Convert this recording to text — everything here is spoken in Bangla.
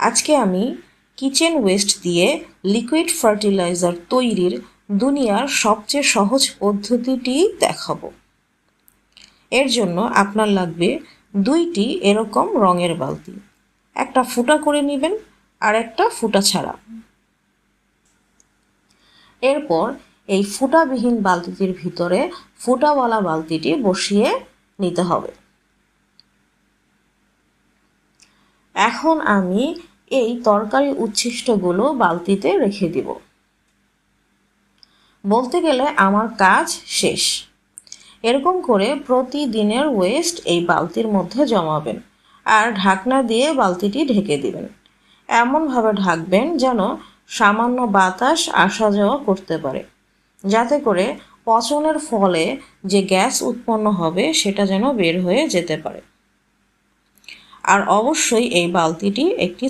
আজকে আমি কিচেন ওয়েস্ট দিয়ে লিকুইড ফার্টিলাইজার তৈরির দুনিয়ার সবচেয়ে সহজ পদ্ধতিটি দেখাবো। এর জন্য আপনার লাগবে 2টি এরকম রঙের বালতি, একটা ফুটা করে নেবেন আর একটা ফুটা ছাড়া। এরপর এই ফুটাবিহীন বালতিটির ভিতরে ফুটাওয়ালা বালতিটি বসিয়ে নিতে হবে। এখন আমি এই তরকারি উচ্ছিষ্টগুলো বালতিতে রেখে দিব। বলতে গেলে আমার কাজ শেষ। এরকম করে প্রতিদিনের ওয়েস্ট এই বালতির মধ্যে জমাবেন আর ঢাকনা দিয়ে বালতিটি ঢেকে দিবেন। এমনভাবে ঢাকবেন যেন সামান্য বাতাস আসা যাওয়া করতে পারে, যাতে করে পচনের ফলে যে গ্যাস উৎপন্ন হবে সেটা যেন বের হয়ে যেতে পারে। আর অবশ্যই এই বালতিটি একটি